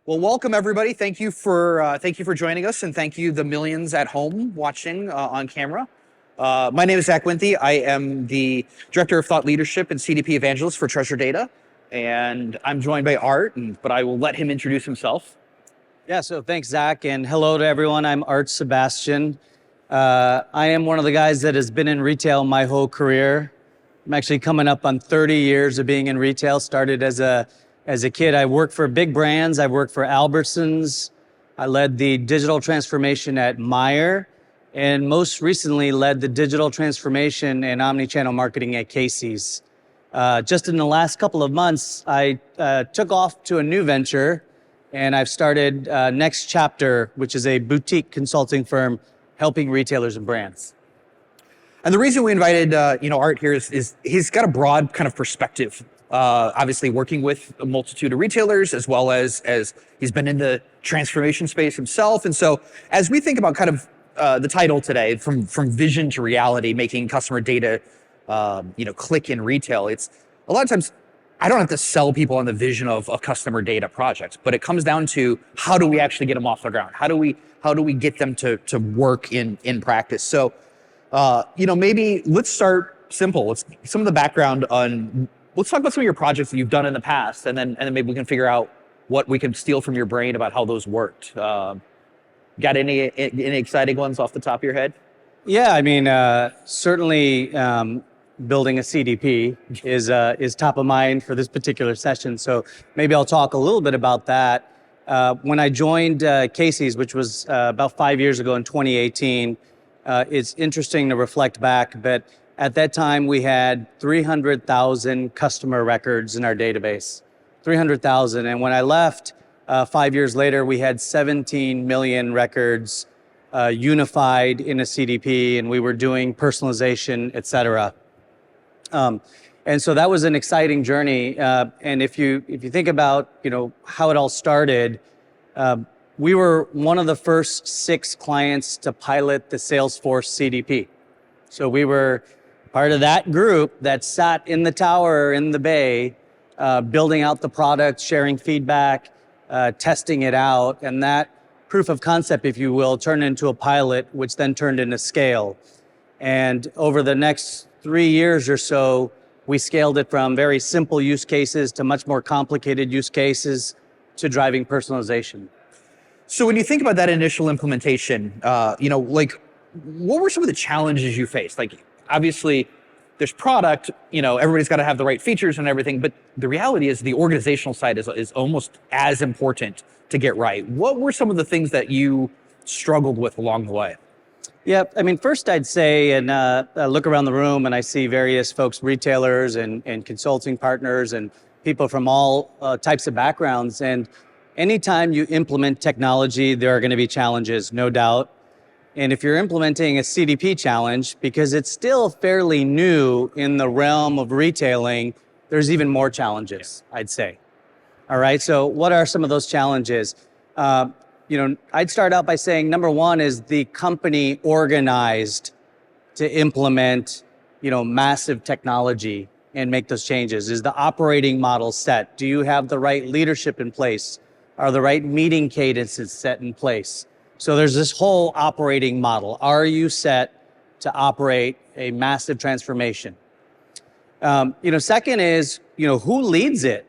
Well, welcome everybody. Thank you for joining us, and thank you the millions at home watching on camera. My name is Zach Winthy. I am the Director of Thought Leadership and CDP Evangelist for Treasure Data, and I'm joined by Art, but I will let him introduce himself. Yeah, so thanks, Zach, and hello to everyone. I'm Art Sebastian. I am one of the guys that has been in retail my whole career. I'm actually coming up on 30 years of being in retail. Started as a kid. I worked for big brands. I worked for Albertsons. I led the digital transformation at Meijer, and most recently led the digital transformation and omni-channel marketing at Casey's. Just in the last couple of months, I took off to a new venture, and I've started Next Chapter, which is a boutique consulting firm helping retailers and brands. And the reason we invited Art here is he's got a broad kind of perspective. Obviously working with a multitude of retailers, as well as he's been in the transformation space himself. And so as we think about kind of the title today, from vision to reality, making customer data click in retail, it's a lot of times I don't have to sell people on the vision of customer data projects, but it comes down to how do we actually get them off the ground? How do we get them to work in practice? So maybe let's start simple. Some of the background on. Let's talk about some of your projects that you've done in the past, and then maybe we can figure out what we can steal from your brain about how those worked. Got any exciting ones off the top of your head? Yeah, I mean, certainly building a CDP is top of mind for this particular session. So maybe I'll talk a little bit about that. When I joined Casey's, which was about 5 years ago in 2018, it's interesting to reflect back, but at that time, we had 300,000 customer records in our database, 300,000. And when I left 5 years later, we had 17 million records unified in a CDP, and we were doing personalization, et cetera. And so that was an exciting journey. And if you think about how it all started, we were one of the first 6 clients to pilot the Salesforce CDP. So we were part of that group that sat in the tower in the bay, building out the product, sharing feedback, testing it out. And that proof of concept, if you will, turned into a pilot, which then turned into scale. And over the next 3 years or so, we scaled it from very simple use cases to much more complicated use cases to driving personalization. So when you think about that initial implementation, what were some of the challenges you faced? Like, obviously, there's product, everybody's got to have the right features and everything, but the reality is the organizational side is almost as important to get right. What were some of the things that you struggled with along the way? Yeah, I mean, first I'd say, and I look around the room and I see various folks, retailers and consulting partners and people from all types of backgrounds. And anytime you implement technology, there are going to be challenges, no doubt. And if you're implementing a CDP challenge, because it's still fairly new in the realm of retailing, there's even more challenges, I'd say. All right, so what are some of those challenges? I'd start out by saying, number one, is the company organized to implement, massive technology and make those changes? Is the operating model set? Do you have the right leadership in place? Are the right meeting cadences set in place? So there's this whole operating model. Are you set to operate a massive transformation? Second is, who leads it?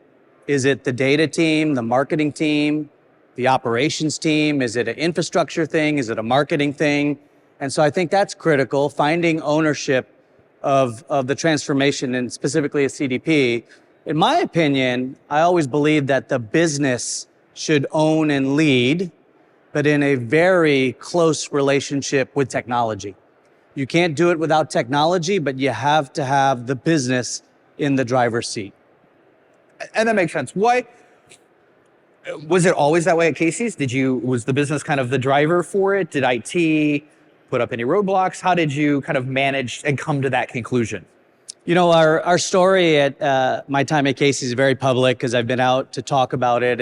Is it the data team, the marketing team, the operations team? Is it an infrastructure thing? Is it a marketing thing? And so I think that's critical, finding ownership of the transformation, and specifically a CDP. In my opinion, I always believe that the business should own and lead, but in a very close relationship with technology. You can't do it without technology, but you have to have the business in the driver's seat. And that makes sense. Why? Was it always that way at Casey's? Was the business kind of the driver for it? Did IT put up any roadblocks? How did you kind of manage and come to that conclusion? Our story at my time at Casey's is very public because I've been out to talk about it,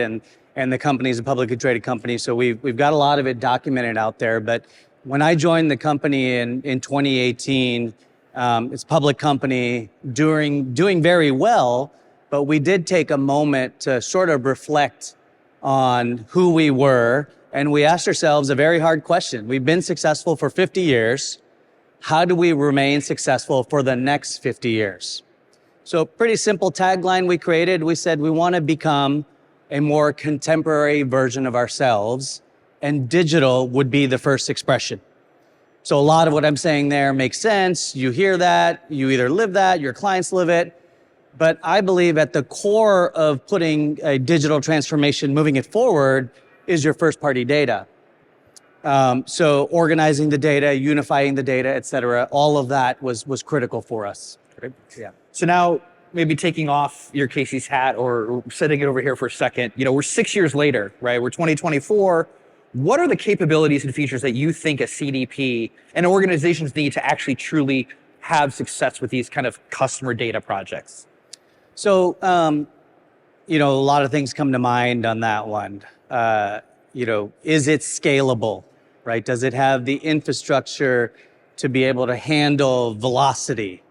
and the company is a publicly traded company, so we've got a lot of it documented out there. But when I joined the company in 2018, it's a public company doing very well, but we did take a moment to sort of reflect on who we were, and we asked ourselves a very hard question. We've been successful for 50 years. How do we remain successful for the next 50 years? So pretty simple tagline we created. We said we want to become a more contemporary version of ourselves, and digital would be the first expression. So a lot of what I'm saying there makes sense. You hear that, you either live that, your clients live it. But I believe at the core of putting a digital transformation, moving it forward, is your first party data. So organizing the data, unifying the data, et cetera, all of that was critical for us. Great. Yeah. So now maybe taking off your Casey's hat or setting it over here for a second, we're 6 years later, right? We're 2024. What are the capabilities and features that you think a CDP and organizations need to actually truly have success with these kind of customer data projects? So, a lot of things come to mind on that one. Is it scalable, right? Does it have the infrastructure to be able to handle velocity,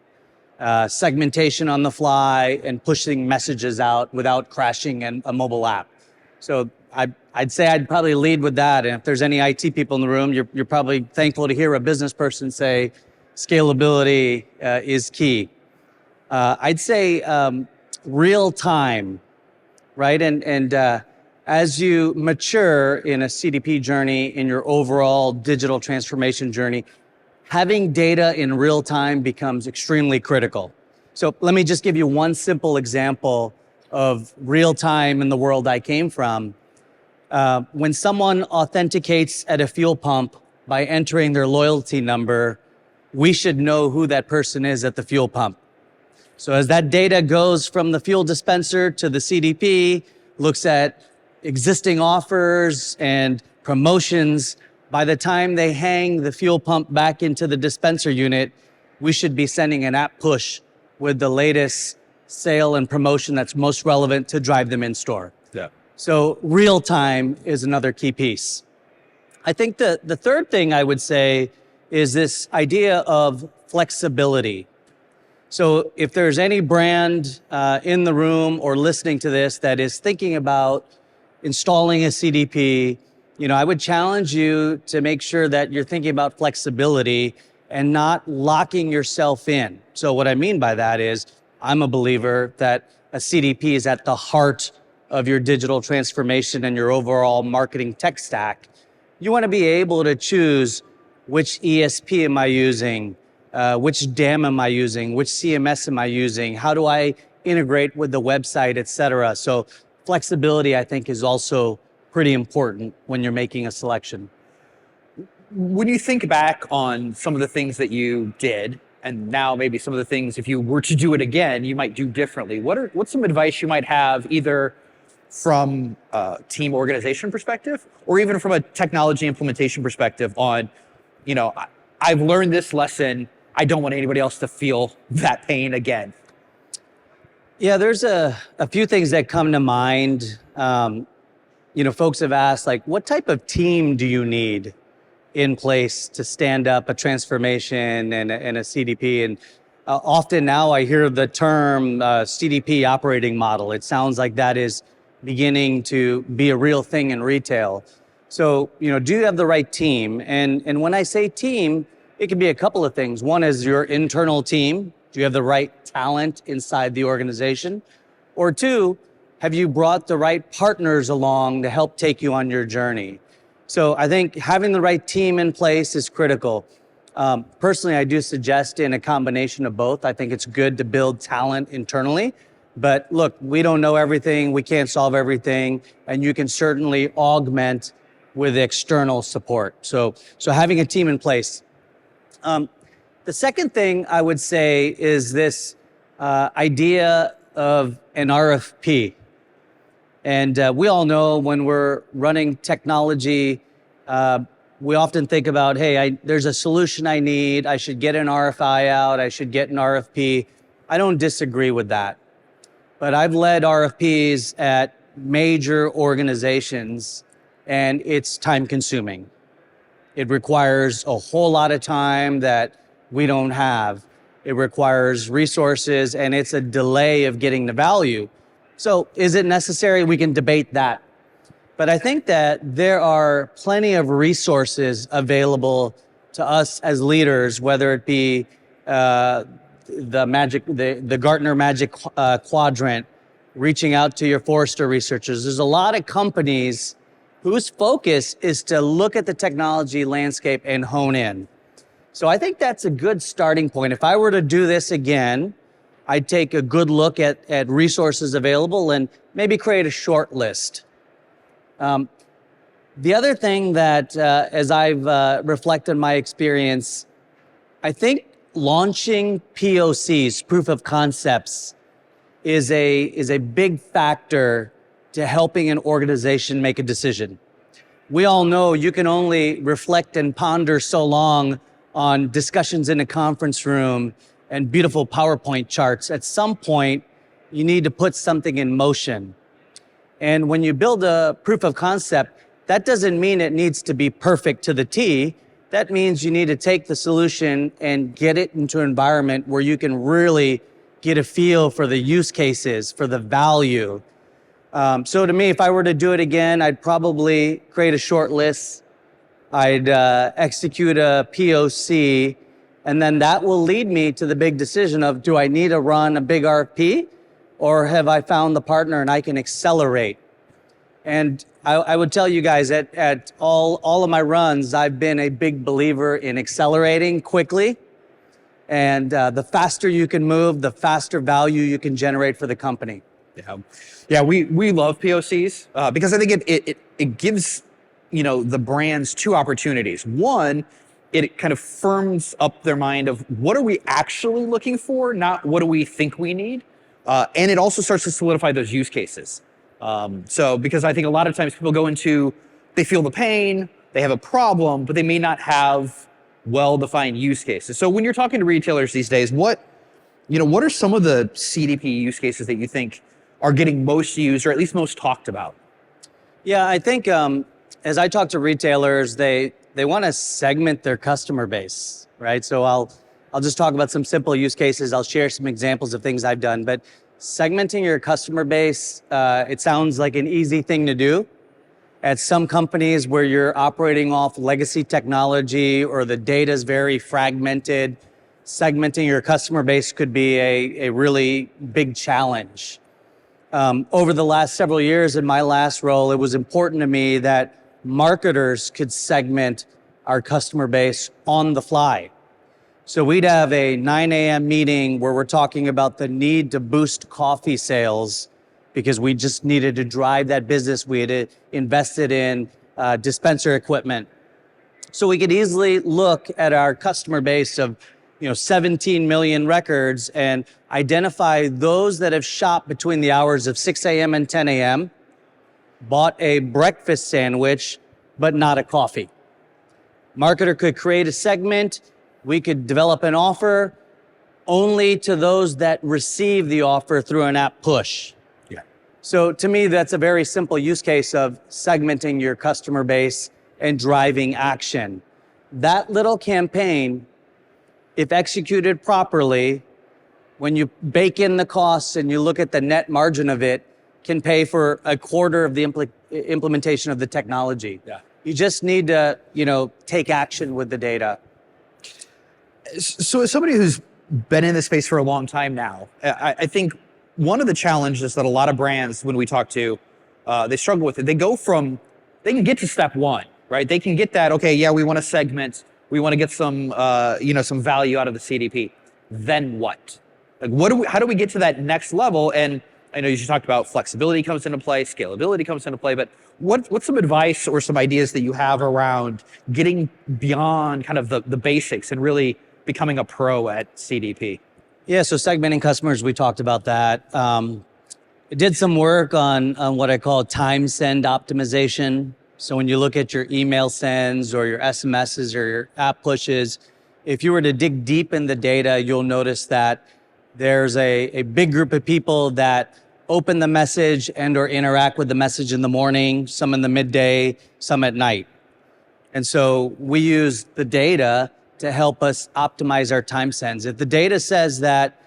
segmentation on the fly, and pushing messages out without crashing a mobile app? So I'd say I'd probably lead with that. And if there's any IT people in the room, you're probably thankful to hear a business person say scalability is key. I'd say real time, right? And as you mature in a CDP journey, in your overall digital transformation journey, having data in real time becomes extremely critical. So let me just give you one simple example of real time in the world I came from. When someone authenticates at a fuel pump by entering their loyalty number, we should know who that person is at the fuel pump. So as that data goes from the fuel dispenser to the CDP, looks at existing offers and promotions, by the time they hang the fuel pump back into the dispenser unit, we should be sending an app push with the latest sale and promotion that's most relevant to drive them in store. Yeah. So real time is another key piece. I think the third thing I would say is this idea of flexibility. So if there's any brand in the room or listening to this that is thinking about installing a CDP, I would challenge you to make sure that you're thinking about flexibility and not locking yourself in. So what I mean by that is I'm a believer that a CDP is at the heart of your digital transformation and your overall marketing tech stack. You want to be able to choose which ESP am I using, which DAM am I using, which CMS am I using, how do I integrate with the website, et cetera. So flexibility, I think, is also pretty important when you're making a selection. When you think back on some of the things that you did, and now maybe some of the things, if you were to do it again, you might do differently, what's some advice you might have either from a team organization perspective or even from a technology implementation perspective on, I've learned this lesson, I don't want anybody else to feel that pain again? Yeah, there's a few things that come to mind. Folks have asked, what type of team do you need in place to stand up a transformation and a CDP? And often now I hear the term CDP operating model. It sounds like that is beginning to be a real thing in retail. So, do you have the right team? And when I say team, it can be a couple of things. One is your internal team. Do you have the right talent inside the organization? Or two, have you brought the right partners along to help take you on your journey? So I think having the right team in place is critical. Personally, I do suggest in a combination of both. I think it's good to build talent internally. But look, we don't know everything. We can't solve everything. And you can certainly augment with external support. So having a team in place. The second thing I would say is this idea of an RFP. And we all know when we're running technology, we often think about, hey, there's a solution I need. I should get an RFI out. I should get an RFP. I don't disagree with that. But I've led RFPs at major organizations, and it's time consuming. It requires a whole lot of time that we don't have. It requires resources, and it's a delay of getting the value. So is it necessary? We can debate that. But I think that there are plenty of resources available to us as leaders, whether it be the Gartner Magic Quadrant, reaching out to your Forrester researchers. There's a lot of companies whose focus is to look at the technology landscape and hone in. So I think that's a good starting point. If I were to do this again, I'd take a good look at resources available and maybe create a short list. The other thing that, as I've reflected on my experience, I think launching POCs, proof of concepts, is a big factor to helping an organization make a decision. We all know you can only reflect and ponder so long on discussions in a conference room and beautiful PowerPoint charts. At some point, you need to put something in motion. And when you build a proof of concept, that doesn't mean it needs to be perfect to the T. That means you need to take the solution and get it into an environment where you can really get a feel for the use cases, for the value. So to me, if I were to do it again, I'd probably create a short list. I'd execute a POC, and then that will lead me to the big decision of, do I need to run a big RFP, or have I found the partner and I can accelerate? And I would tell you guys at all of my runs, I've been a big believer in accelerating quickly. And the faster you can move, the faster value you can generate for the company. Yeah, we love POCs because I think it gives the brands two opportunities. One, it kind of firms up their mind of what are we actually looking for, not what do we think we need, and it also starts to solidify those use cases. So because I think a lot of times people go into, they feel the pain, they have a problem, but they may not have well-defined use cases. So when you're talking to retailers these days, what are some of the CDP use cases that you think are getting most used or at least most talked about? Yeah, I think as I talk to retailers, they want to segment their customer base, right? So I'll just talk about some simple use cases. I'll share some examples of things I've done, but segmenting your customer base, it sounds like an easy thing to do. At some companies where you're operating off legacy technology or the data is very fragmented, segmenting your customer base could be a really big challenge. Over the last several years in my last role, it was important to me that marketers could segment our customer base on the fly. So we'd have a 9 a.m. meeting where we're talking about the need to boost coffee sales because we just needed to drive that business. We had invested in dispenser equipment. So we could easily look at our customer base of 17 million records and identify those that have shopped between the hours of 6 a.m. and 10 a.m., bought a breakfast sandwich, but not a coffee. Marketer could create a segment. We could develop an offer only to those that receive the offer through an app push. Yeah. So to me, that's a very simple use case of segmenting your customer base and driving action. That little campaign, if executed properly, when you bake in the costs and you look at the net margin of it, can pay for a quarter of the implementation of the technology. Yeah. You just need to, take action with the data. So as somebody who's been in this space for a long time now, I think one of the challenges that a lot of brands, when we talk to, they struggle with it. They can get to step one, right? They can get that, okay, yeah, we want to segment. We want to get some, some value out of the CDP. Then what? Like, how do we get to that next level? And I know you just talked about flexibility comes into play, scalability comes into play, but what's some advice or some ideas that you have around getting beyond kind of the basics and really becoming a pro at CDP? Yeah, so segmenting customers, we talked about that. I did some work on what I call time send optimization. So when you look at your email sends or your SMSs or your app pushes, if you were to dig deep in the data, you'll notice that there's a big group of people that open the message and or interact with the message in the morning, some in the midday, some at night. And so we use the data to help us optimize our time sends. If the data says that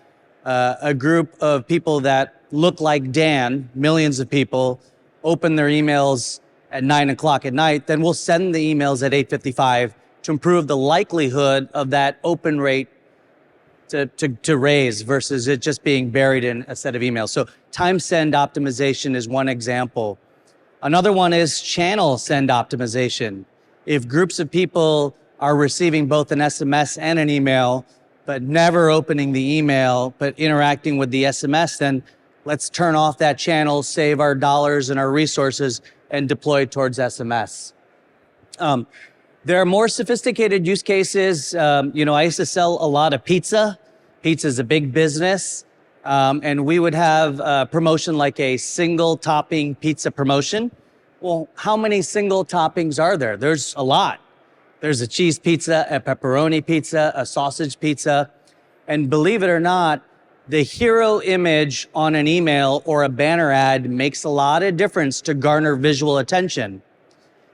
a group of people that look like Dan, millions of people, open their emails at 9 o'clock at night, then we'll send the emails at 8:55 to improve the likelihood of that open rate to raise versus it just being buried in a set of emails. So time send optimization is one example. Another one is channel send optimization. If groups of people are receiving both an SMS and an email, but never opening the email, but interacting with the SMS, then let's turn off that channel, save our dollars and our resources, and deploy towards SMS. There are more sophisticated use cases. I used to sell a lot of pizza. Pizza is a big business. And we would have a promotion like a single topping pizza promotion. Well, how many single toppings are there? There's a lot. There's a cheese pizza, a pepperoni pizza, a sausage pizza. And believe it or not, the hero image on an email or a banner ad makes a lot of difference to garner visual attention.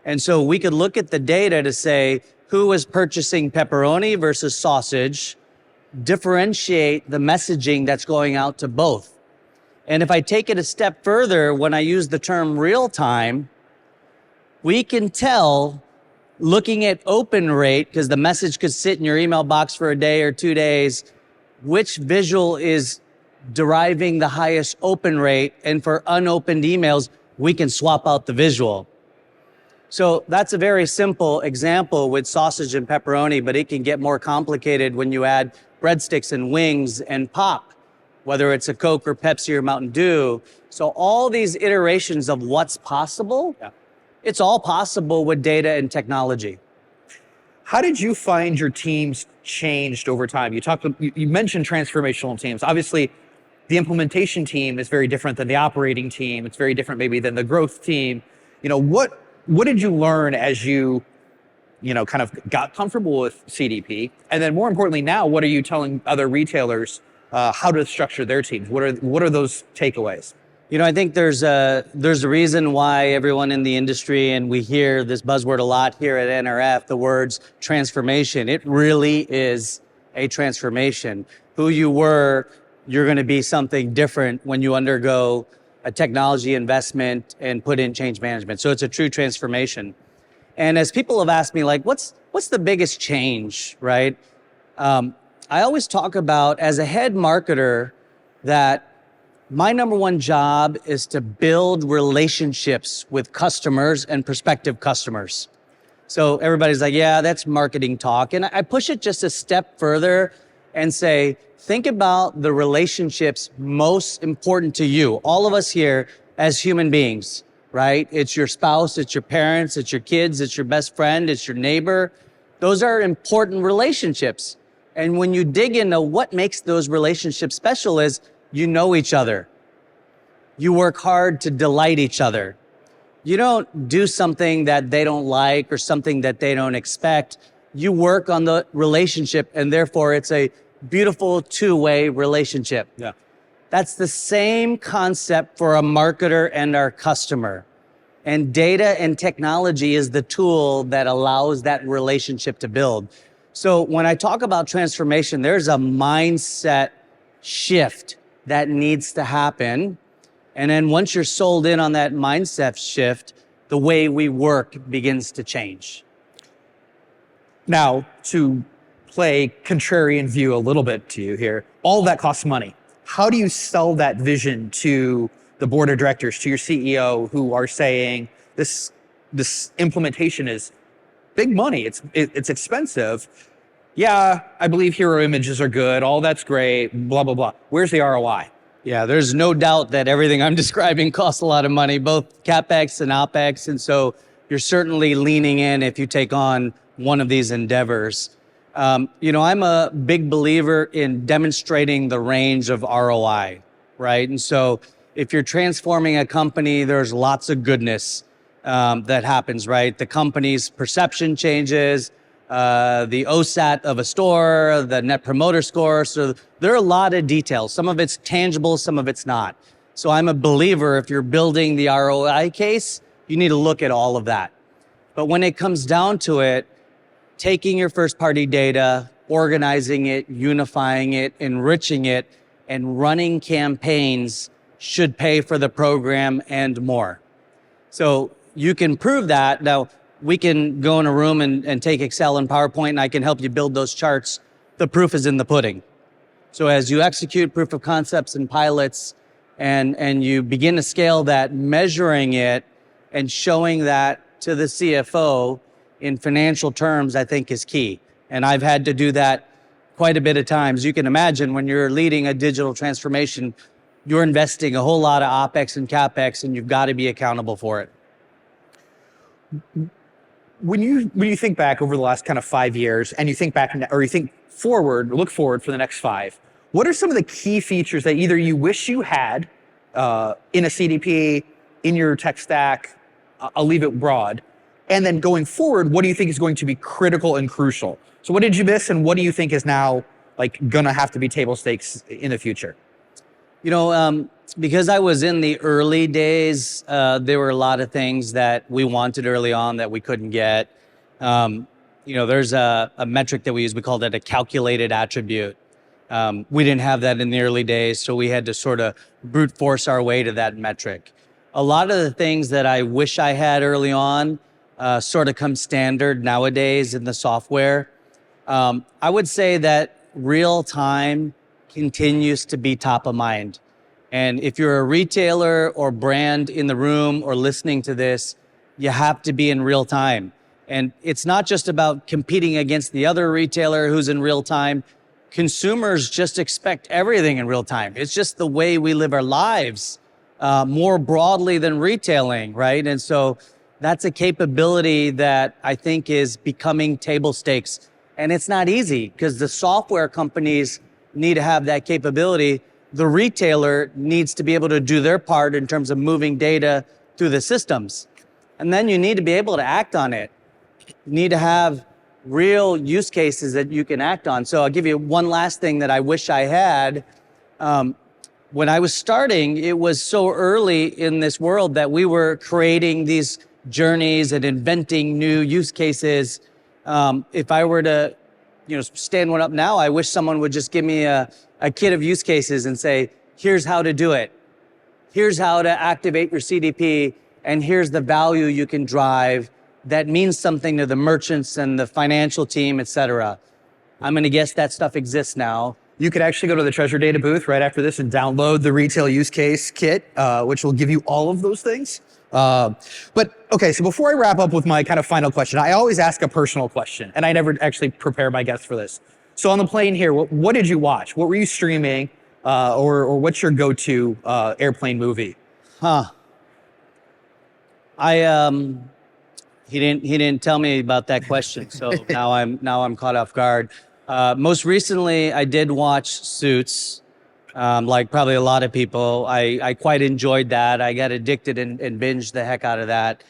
And so we could look at the data to say who was purchasing pepperoni versus sausage, differentiate the messaging that's going out to both. And if I take it a step further, when I use the term real time, we can tell looking at open rate, because the message could sit in your email box for a day or 2 days, which visual is deriving the highest open rate. And for unopened emails, we can swap out the visual. So that's a very simple example with sausage and pepperoni, but it can get more complicated when you add breadsticks and wings and pop, whether it's a Coke or Pepsi or Mountain Dew. So all these iterations of what's possible, it's all possible with data and technology. How did you find your teams changed over time? You mentioned transformational teams. Obviously, the implementation team is very different than the operating team. It's very different maybe than the growth team. What did you learn as you kind of got comfortable with CDP? And then more importantly, now, what are you telling other retailers how to structure their teams? What are those takeaways? I think there's a reason why everyone in the industry, and we hear this buzzword a lot here at NRF, the words transformation. It really is a transformation. Who you were, you're going to be something different when you undergo a technology investment and put in change management. So it's a true transformation. And as people have asked me, like, what's the biggest change, right? I always talk about, as a head marketer, that my number one job is to build relationships with customers and prospective customers. So everybody's like, yeah, that's marketing talk. And I push it just a step further and say, think about the relationships most important to you. All of us here as human beings, right? It's your spouse, it's your parents, it's your kids, it's your best friend, it's your neighbor. Those are important relationships. And when you dig into what makes those relationships special is you know each other. You work hard to delight each other. You don't do something that they don't like or something that they don't expect. You work on the relationship, and therefore it's a beautiful two-way relationship. Yeah. That's the same concept for a marketer and our customer. And data and technology is the tool that allows that relationship to build. So when I talk about transformation, there's a mindset shift that needs to happen. And then once you're sold in on that mindset shift, the way we work begins to change. Now, to play contrarian view a little bit to you here, all that costs money. How do you sell that vision to the board of directors, to your CEO, who are saying this implementation is big money, it's expensive? Yeah, I believe hero images are good, all that's great, blah, blah, blah. Where's the ROI? Yeah, there's no doubt that everything I'm describing costs a lot of money, both CapEx and OpEx. And so you're certainly leaning in if you take on one of these endeavors. I'm a big believer in demonstrating the range of ROI, right? And so if you're transforming a company, there's lots of goodness that happens, right? The company's perception changes, the OSAT of a store, the net promoter score. So there are a lot of details. Some of it's tangible, some of it's not. So I'm a believer, if you're building the ROI case, you need to look at all of that. But when it comes down to it, taking your first party data, organizing it, unifying it, enriching it, and running campaigns should pay for the program and more. So you can prove that. Now, we can go in a room and take Excel and PowerPoint, and I can help you build those charts. The proof is in the pudding. So as you execute proof of concepts and pilots, and you begin to scale that, measuring it and showing that to the CFO in financial terms, I think is key. And I've had to do that quite a bit of times. You can imagine when you're leading a digital transformation, you're investing a whole lot of OpEx and CapEx, and you've got to be accountable for it. When you think back over the last kind of 5 years, and you think back, or you think forward, look forward for the next 5, what are some of the key features that either you wish you had in a CDP, in your tech stack? I'll leave it broad. And then going forward, what do you think is going to be critical and crucial? So what did you miss, and what do you think is now like going to have to be table stakes in the future? You know, because I was in the early days, there were a lot of things that we wanted early on that we couldn't get. You know, there's a metric that we use, we called it a calculated attribute. We didn't have that in the early days, so we had to sort of brute force our way to that metric. A lot of the things that I wish I had early on sort of come standard nowadays in the software. I would say that real time continues to be top of mind. And if you're a retailer or brand in the room or listening to this, you have to be in real time. And it's not just about competing against the other retailer who's in real time. Consumers just expect everything in real time. It's just the way we live our lives more broadly than retailing, right? And so that's a capability that I think is becoming table stakes. And it's not easy because the software companies need to have that capability. The retailer needs to be able to do their part in terms of moving data through the systems. And then you need to be able to act on it. You need to have real use cases that you can act on. So I'll give you one last thing that I wish I had. When I was starting, it was so early in this world that we were creating these journeys and inventing new use cases. If I were to stand one up now, I wish someone would just give me a kit of use cases and say, here's how to do it. Here's how to activate your CDP, and here's the value you can drive that means something to the merchants and the financial team, et cetera. I'm going to guess that stuff exists now. You could actually go to the Treasure Data booth right after this and download the retail use case kit, which will give you all of those things. But okay, so before I wrap up with my kind of final question, I always ask a personal question, and I never actually prepare my guests for this. So on the plane here, what did you watch? What were you streaming, or what's your go-to airplane movie? He didn't tell me about that question, so now I'm caught off guard. Most recently, I did watch Suits. Like probably a lot of people, I quite enjoyed that. I got addicted and binged the heck out of that.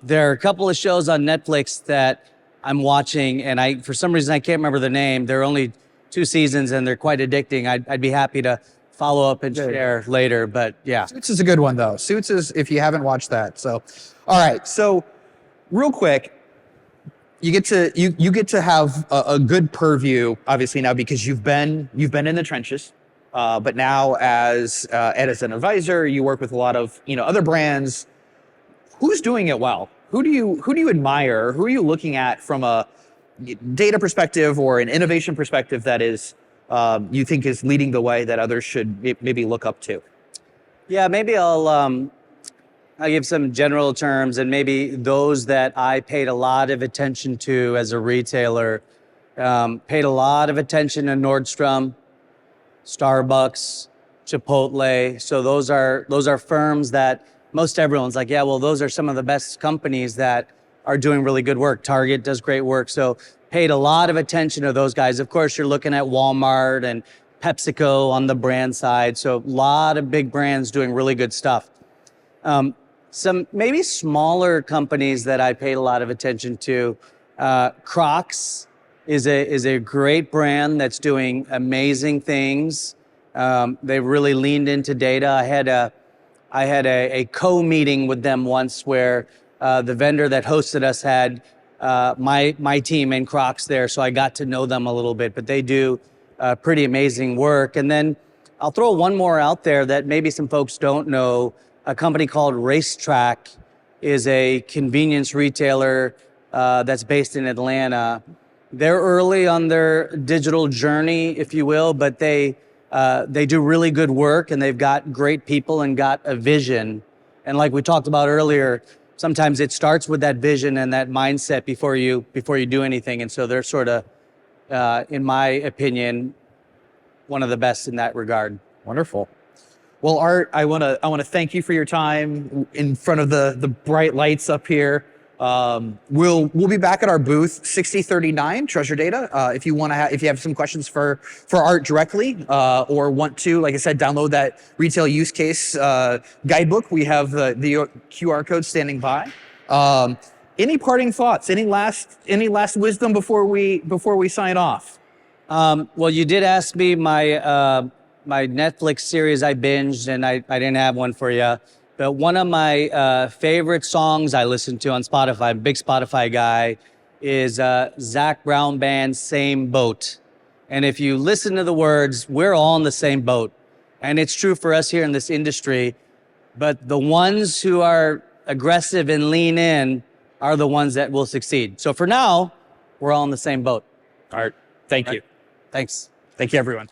There are a couple of shows on Netflix that I'm watching, and for some reason I can't remember the name. There are only 2 seasons, and they're quite addicting. I'd be happy to follow up and share later, but yeah. Suits is a good one though. Suits is, if you haven't watched that. So, all right. So, real quick, you get to have a good purview, obviously now because you've been in the trenches. But now as an advisor, you work with a lot of other brands. Who's doing it well? Who do you admire? Who are you looking at from a data perspective or an innovation perspective that is you think is leading the way that others should maybe look up to? Yeah, maybe I'll give some general terms, and maybe those that I paid a lot of attention to as a retailer. Paid a lot of attention to Nordstrom, Starbucks, Chipotle. So those are firms that most everyone's like, yeah, well, those are some of the best companies that are doing really good work. Target does great work. So paid a lot of attention to those guys. Of course, you're looking at Walmart and PepsiCo on the brand side. So a lot of big brands doing really good stuff. Some maybe smaller companies that I paid a lot of attention to. Crocs is a great brand that's doing amazing things. They really leaned into data. I had a co-meeting with them once where the vendor that hosted us had my team in Crocs there, so I got to know them a little bit. But they do pretty amazing work. And then I'll throw one more out there that maybe some folks don't know. A company called Racetrack is a convenience retailer that's based in Atlanta. They're early on their digital journey, if you will, but they do really good work, and they've got great people and got a vision. And like we talked about earlier, sometimes it starts with that vision and that mindset before you do anything. And so they're sort of, in my opinion, one of the best in that regard. Wonderful. Well, Art, I want to thank you for your time in front of the bright lights up here. We'll be back at our booth 6039 Treasure Data. If you have some questions for Art directly, or want to, like I said, download that retail use case guidebook, we have the QR code standing by. Any parting thoughts? Any last wisdom before we sign off? Well, you did ask me my Netflix series I binged, and I didn't have one for you. But one of my favorite songs I listen to on Spotify, I'm a big Spotify guy, is Zach Brown Band's Same Boat. And if you listen to the words, we're all in the same boat. And it's true for us here in this industry. But the ones who are aggressive and lean in are the ones that will succeed. So for now, we're all in the same boat. Art, thank you. Thanks. Thank you, everyone.